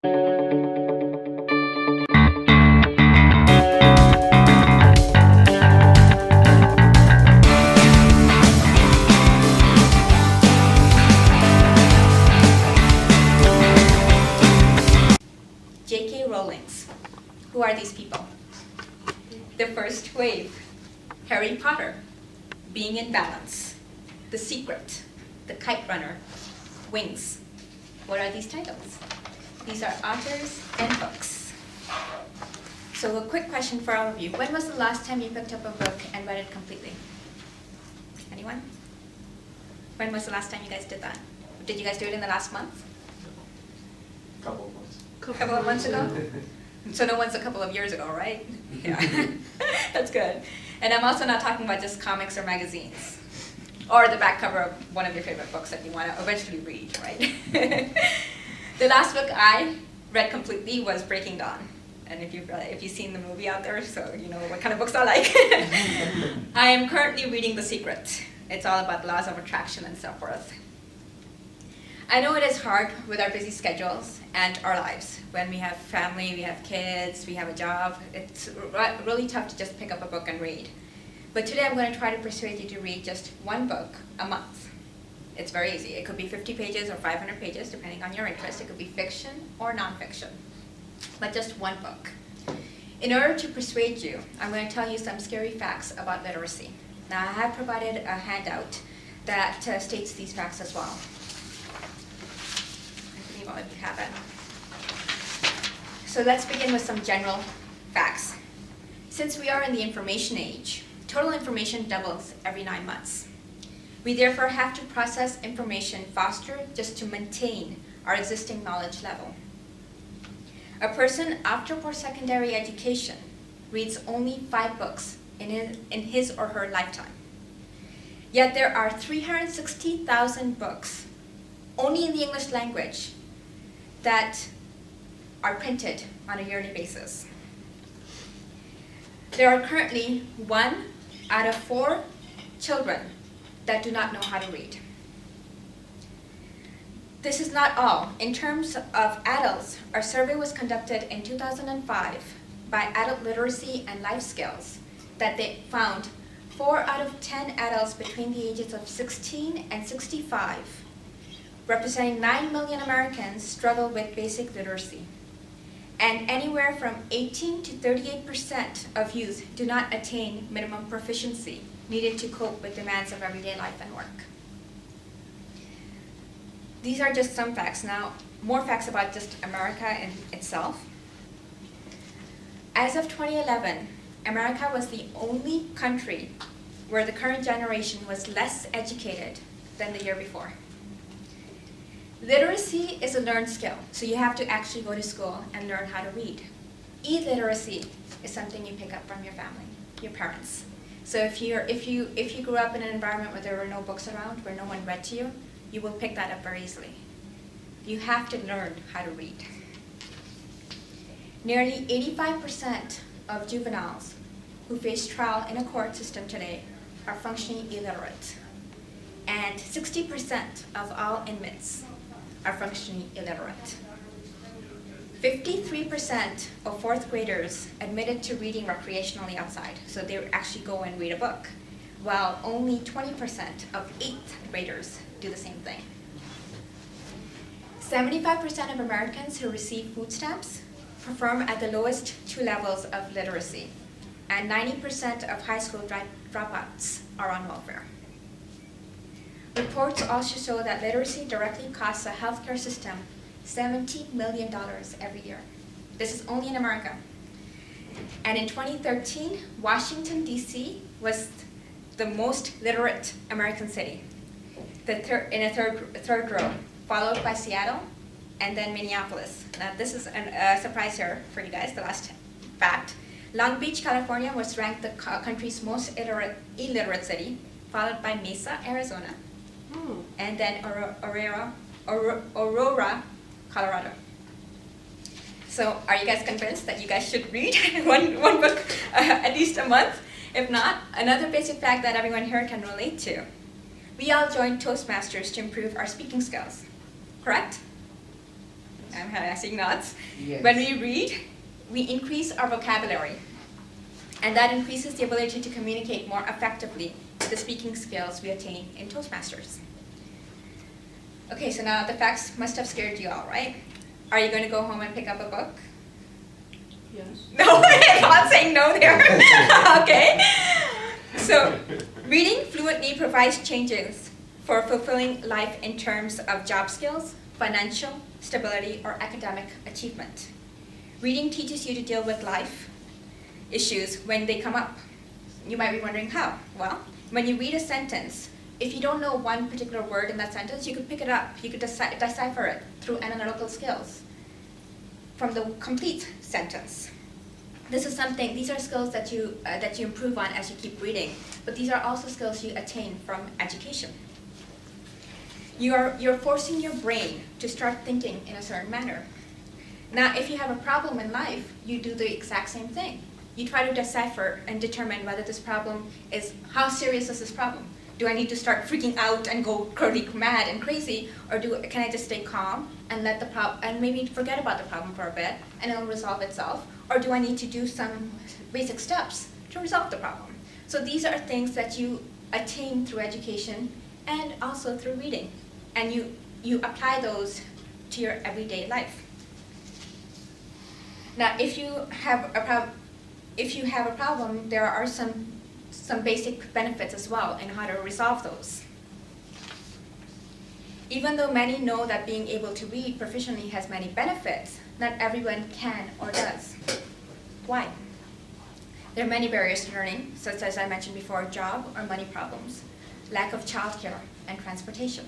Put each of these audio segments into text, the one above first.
J.K. Rowling's. Who are these people? The First Wave, Harry Potter, Being in Balance, The Secret, The Kite Runner, Wings. What are these titles? These are authors and books. So a quick question for all of you. When was the last time you picked up a book and read it completely? Anyone? When was the last time you guys did that? Did you guys do it in the last month? Couple of months. Couple of months ago? So no one's a couple of years ago, right? Yeah, that's good. And I'm also not talking about just comics or magazines, or the back cover of one of your favorite books that you want to eventually read, right? The last book I read completely was Breaking Dawn. And if you've seen the movie out there, so you know what kind of books I like. I am currently reading The Secret. It's all about laws of attraction and so forth. I know it is hard with our busy schedules and our lives. When we have family, we have kids, we have a job, it's really tough to just pick up a book and read. But today I'm going to try to persuade you to read just one book a month. It's very easy. It could be 50 pages or 500 pages, depending on your interest. It could be fiction or nonfiction, but just one book. In order to persuade you, I'm going to tell you some scary facts about literacy. Now, I have provided a handout that states these facts as well. I believe all of you have it. So let's begin with some general facts. Since we are in the information age, total information doubles every 9 months. We therefore have to process information faster just to maintain our existing knowledge level. A person after post-secondary education reads only 5 books in his or her lifetime. Yet there are 360,000 books only in the English language that are printed on a yearly basis. There are currently 1 out of 4 children that do not know how to read. This is not all. In terms of adults, our survey was conducted in 2005 by Adult Literacy and Life Skills that they found 4 out of 10 adults between the ages of 16 and 65, representing 9 million Americans, struggle with basic literacy. And anywhere from 18 to 38% of youth do not attain minimum proficiency needed to cope with demands of everyday life and work. These are just some facts. Now, more facts about just America in itself. As of 2011, America was the only country where the current generation was less educated than the year before. Literacy is a learned skill, so you have to actually go to school and learn how to read. Illiteracy is something you pick up from your family, your parents. So if you grew up in an environment where there were no books around, where no one read to you, you will pick that up very easily. You have to learn how to read. Nearly 85% of juveniles who face trial in a court system today are functionally illiterate. And 60% of all inmates are functionally illiterate. 53% of 4th graders admitted to reading recreationally outside, so they would actually go and read a book, while only 20% of 8th graders do the same thing. 75% of Americans who receive food stamps perform at the lowest 2 levels of literacy, and 90% of high school dropouts are on welfare. Reports also show that literacy directly costs the healthcare system $70 million every year. This is only in America. And in 2013, Washington, D.C. was the most literate American city, in a third row, followed by Seattle and then Minneapolis. Now this is a surprise here for you guys, the last fact. Long Beach, California was ranked the country's most illiterate city, followed by Mesa, Arizona, and then Aurora, Colorado. So are you guys convinced that you guys should read one book at least a month? If not, another basic fact that everyone here can relate to. We all joined Toastmasters to improve our speaking skills, correct? I'm seeing nods. Yes. When we read, we increase our vocabulary. And that increases the ability to communicate more effectively with the speaking skills we attain in Toastmasters. Okay, so now the facts must have scared you all, right? Are you going to go home and pick up a book? Yes. No, I'm not saying no there. Okay. So, reading fluently provides changes for fulfilling life in terms of job skills, financial stability, or academic achievement. Reading teaches you to deal with life issues when they come up. You might be wondering how. Well, when you read a sentence, if you don't know one particular word in that sentence, you could pick it up. You could decipher it through analytical skills from the complete sentence. These are skills that you improve on as you keep reading, but these are also skills you attain from education. You're forcing your brain to start thinking in a certain manner. Now, if you have a problem in life, you do the exact same thing. You try to decipher and determine whether this problem is, how serious is this problem? Do I need to start freaking out and go curly mad and crazy, or can I just stay calm and let the and maybe forget about the problem for a bit and it'll resolve itself? Or do I need to do some basic steps to resolve the problem? So these are things that you attain through education and also through reading, and you apply those to your everyday life. Now, if you have a problem, there are some basic benefits as well in how to resolve those. Even though many know that being able to read proficiently has many benefits, not everyone can or does. Why? There are many barriers to learning, such as I mentioned before, job or money problems, lack of childcare, and transportation.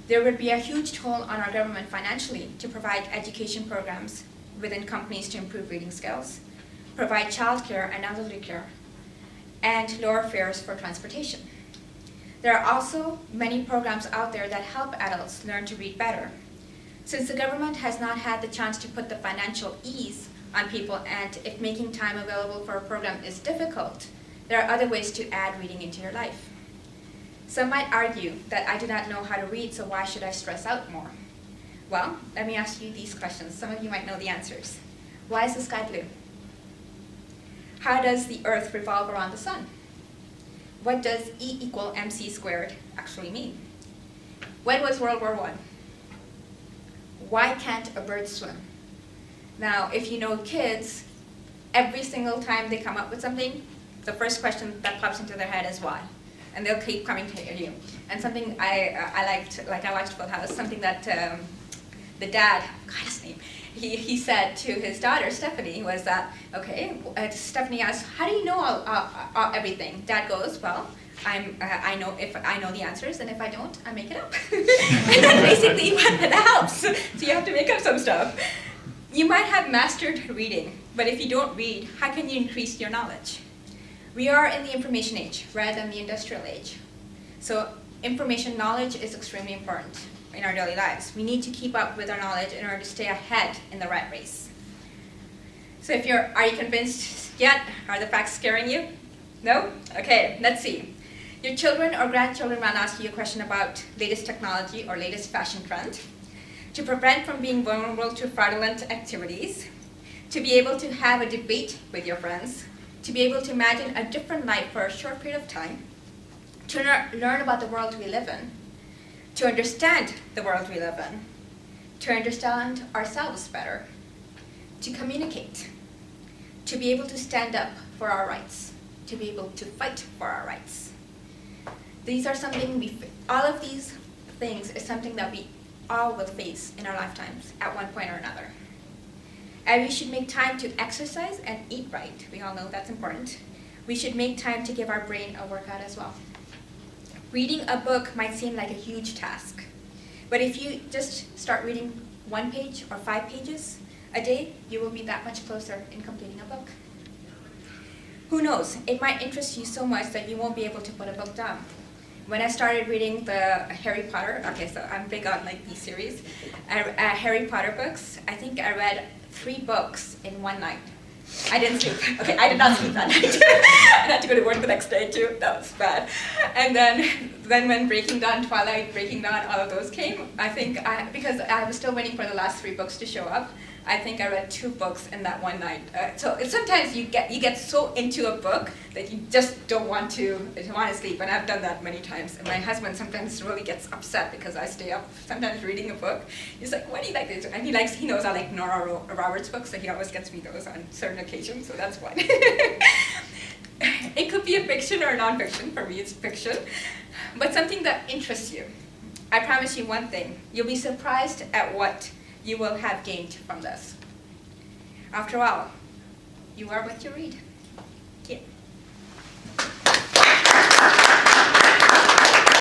There would be a huge toll on our government financially to provide education programs within companies to improve reading skills, provide childcare and elderly care, and lower fares for transportation. There are also many programs out there that help adults learn to read better. Since the government has not had the chance to put the financial ease on people, and if making time available for a program is difficult, there are other ways to add reading into your life. Some might argue that I do not know how to read, so why should I stress out more? Well, let me ask you these questions. Some of you might know the answers. Why is the sky blue? How does the Earth revolve around the sun? What does E equal mc squared actually mean? When was World War I? Why can't a bird swim? Now, if you know kids, every single time they come up with something, the first question that pops into their head is why. And they'll keep coming to you. And something I watched Full House, something that the dad, God, his name, he said to his daughter, Stephanie, was that, okay, Stephanie asked, how do you know everything? Dad goes, well, I know the answers, and if I don't, I make it up. And that's basically what that helps. So you have to make up some stuff. You might have mastered reading, but if you don't read, how can you increase your knowledge? We are in the information age rather than the industrial age. So information knowledge is extremely important in our daily lives. We need to keep up with our knowledge in order to stay ahead in the rat race. So are you convinced yet? Are the facts scaring you? No? Okay, let's see. Your children or grandchildren might ask you a question about latest technology or latest fashion trend. To prevent from being vulnerable to fraudulent activities, to be able to have a debate with your friends, to be able to imagine a different life for a short period of time, to learn about the world we live in, to understand the world we live in, to understand ourselves better, to communicate, to be able to stand up for our rights, to be able to fight for our rights. These are something all of these things is something that we all will face in our lifetimes at one point or another. And we should make time to exercise and eat right. We all know that's important. We should make time to give our brain a workout as well. Reading a book might seem like a huge task, but if you just start reading 1 page or 5 pages a day, you will be that much closer in completing a book. Who knows, it might interest you so much that you won't be able to put a book down. When I started reading the Harry Potter, okay, so I'm big on like these series, Harry Potter books, I think I read 3 books in one night. I didn't sleep. Okay, I did not sleep that night. I had to go to work the next day too. That was bad. And then when Breaking Dawn, Twilight, Breaking Dawn, all of those came, I think because I was still waiting for the last 3 books to show up, I think I read 2 books in that one night. So sometimes you get so into a book that you just don't want to sleep, and I've done that many times. And my husband sometimes really gets upset because I stay up sometimes reading a book. He's like, "Why do you like this?" And he knows I like Nora Roberts books, so he always gets me those on certain occasions. So that's one. It could be a fiction or a nonfiction. For me, it's fiction, but something that interests you. I promise you one thing: you'll be surprised at what you will have gained from this. After all, you are what you read.